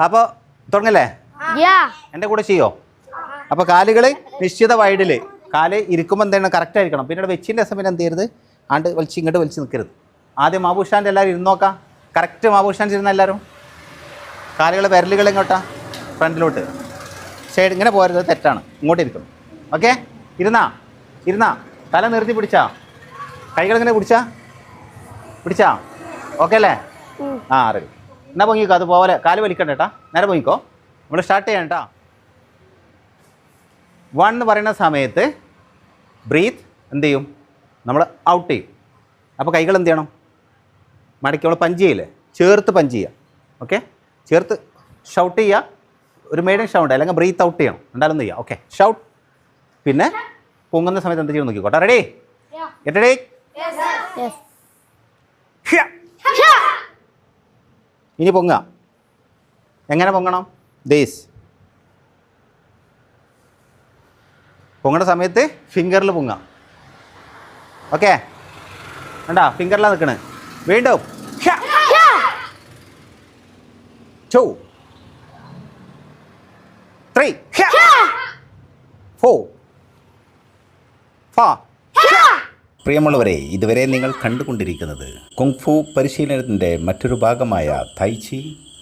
അപ്പോൾ തുടങ്ങല്ലേ? എൻ്റെ കൂടെ ചെയ്യോ? അപ്പോൾ കാലുകൾ നിശ്ചിത വൈഡിൽ, കാല് ഇരിക്കുമ്പോൾ എന്താണ് കറക്റ്റ് ആയിരിക്കണം. പിന്നീട് വെച്ചിൻ്റെ ദിവസം പിന്നെ എന്ത് ചെയ്യരുത്, ആണ്ട് വലിച്ച് ഇങ്ങോട്ട് വലിച്ച് നിൽക്കരുത്. ആദ്യം മാബുഷാൻ്റെ എല്ലാവരും ഇരുന്ന് നോക്കാം. കറക്റ്റ് മാബുഷാൻ ഇരുന്ന എല്ലാവരും കാലുകൾ വിരലുകൾ ഇങ്ങോട്ടാ ഫ്രണ്ടിലോട്ട്, സൈഡ് ഇങ്ങനെ പോരുത്, തെറ്റാണ്. ഇങ്ങോട്ട് ഇരിക്കണം. ഓക്കെ, ഇരുന്നാ തല നിർത്തി പിടിച്ചാ, കൈകളിങ്ങനെ പിടിച്ചാ ഓക്കെ അല്ലേ? ആ റെഡി. എന്നാൽ പൊങ്ങിക്കോ, അതുപോലെ കാല് വലിക്കണ്ട കേട്ടാ, നേരെ പൊങ്ങിക്കോ. നമ്മൾ സ്റ്റാർട്ട് ചെയ്യാം കേട്ടോ. 1 എന്ന് പറയുന്ന സമയത്ത് ബ്രീത്ത് എന്ത് ചെയ്യും, നമ്മൾ ഔട്ട് ചെയ്യും. അപ്പോൾ കൈകൾ എന്ത് ചെയ്യണം, മടക്കി നമ്മൾ പഞ്ച് ചെയ്യില്ലേ, ചേർത്ത് പഞ്ച് ചെയ്യുക. ഓക്കെ, ചേർത്ത് ഷൗട്ട് ചെയ്യുക, ഒരു മീഡിയം ഷൗട്ട്, അല്ലെങ്കിൽ ബ്രീത്ത് ഔട്ട് ചെയ്യണം, എന്തായാലും ചെയ്യാം. Okay, shout. പിന്നെ പൊങ്ങുന്ന സമയത്ത് എന്ത് ചെയ്യണം നോക്കിക്കോട്ടെ. റെഡി? Get ready. ഇനി പൊങ്ങുക. എങ്ങനെ പൊങ്ങണം? ദേസ് പൊങ്ങുന്ന സമയത്ത് ഫിംഗറിൽ പൊങ്ങുക. ഓക്കെ, വേണ്ടാ ഫിംഗറിലാണ് നിൽക്കണേ. വീണ്ടും 2 3 4 5. പ്രിയമുള്ളവരെ, ഇതുവരെ നിങ്ങൾ കണ്ടുകൊണ്ടിരിക്കുന്നത് കുങ്ഫു പരിശീലനത്തിൻ്റെ മറ്റൊരു ഭാഗമായ തൈച്ചി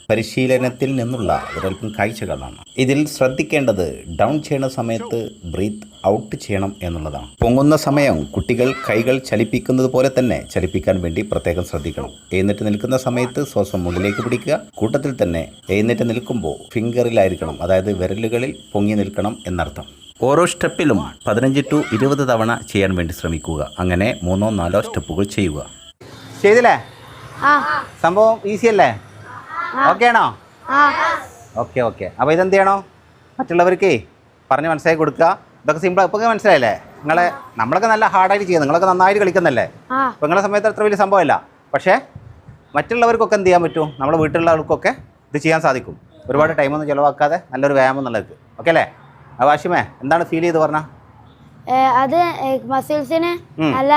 പരിശീലനത്തിൽ നിന്നുള്ള ഒരൽപ്പം കാഴ്ചകളാണ്. ഇതിൽ ശ്രദ്ധിക്കേണ്ടത് ഡൗൺ ചെയ്യുന്ന സമയത്ത് ബ്രീത്ത് ഔട്ട് ചെയ്യണം എന്നുള്ളതാണ്. പൊങ്ങുന്ന സമയം കുട്ടികൾ കൈകൾ ചലിപ്പിക്കുന്നത് പോലെ തന്നെ ചലിപ്പിക്കാൻ വേണ്ടി പ്രത്യേകം ശ്രദ്ധിക്കണം. എഴുന്നേറ്റ് നിൽക്കുന്ന സമയത്ത് ശ്വാസം മുകളിലേക്ക് പിടിക്കുക. കൂട്ടത്തിൽ തന്നെ എഴുന്നേറ്റ് നിൽക്കുമ്പോൾ ഫിംഗറിലായിരിക്കണം, അതായത് വിരലുകളിൽ പൊങ്ങി നിൽക്കണം എന്നർത്ഥം. ഓരോ സ്റ്റെപ്പിലും 15 to 20 തവണ ചെയ്യാൻ വേണ്ടി ശ്രമിക്കുക. അങ്ങനെ 3 or 4 സ്റ്റെപ്പുകൾ ചെയ്യുക. ചെയ്തില്ലേ? സംഭവം ഈസി അല്ലേ? ഓക്കെ ആണോ? ഓക്കെ. അപ്പോൾ ഇതെന്ത് ചെയ്യണോ, മറ്റുള്ളവർക്ക് പറഞ്ഞ് മനസ്സിലാക്കി കൊടുക്കുക. ഇതൊക്കെ സിമ്പിൾ. ഇപ്പൊക്കെ മനസ്സിലായില്ലേ? നമ്മളൊക്കെ നല്ല ഹാർഡായിട്ട് ചെയ്യുന്നത്, നിങ്ങളൊക്കെ നന്നായിട്ട് കളിക്കുന്നല്ലേ. അപ്പോൾ നിങ്ങളുടെ സമയത്ത് അത്ര വലിയ സംഭവമില്ല. പക്ഷേ മറ്റുള്ളവർക്കൊക്കെ എന്ത് ചെയ്യാൻ പറ്റും, നമ്മുടെ വീട്ടിലുള്ള ആൾക്കൊക്കെ ഇത് ചെയ്യാൻ സാധിക്കും. ഒരുപാട് ടൈമൊന്നും ചിലവാക്കാതെ നല്ലൊരു വ്യായാമം എന്നുള്ളത്. ഓക്കെ അല്ലേ? വാഷിമേ, എന്താണ് ഫീൽ ചെയ്ത് പറഞ്ഞ? അത് മസിൽസിന് നല്ല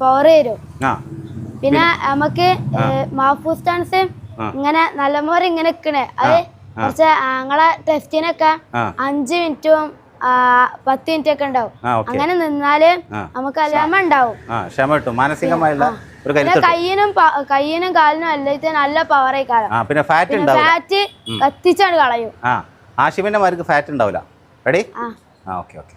പവർ തരും. പിന്നെ നമുക്ക് മാഫൂസ് ഡാൻസ് ഇങ്ങനെ നല്ലപോലെ ഇങ്ങനെ നിൽക്കണേ, അത് കുറച്ച് ഞങ്ങളെ ടെസ്റ്റിനൊക്കെ 5 മിനിറ്റും 10 മിനിറ്റ് ഒക്കെ ഉണ്ടാവും. അങ്ങനെ നിന്നാല് നമുക്ക് ക്ഷമ ഉണ്ടാവും, ക്ഷമ കിട്ടും, മാനസികമായുള്ള കയ്യിനും കാലിനും എല്ലാത്തിനും നല്ല പവർ ആയിക്കാരം. പിന്നെ ഫാറ്റ് കത്തിച്ചാണ് കളയും. ആഷിമിന്റെ മാർക്ക് ഫാറ്റ് ഉണ്ടാവില്ല. റെഡി? ഓക്കെ.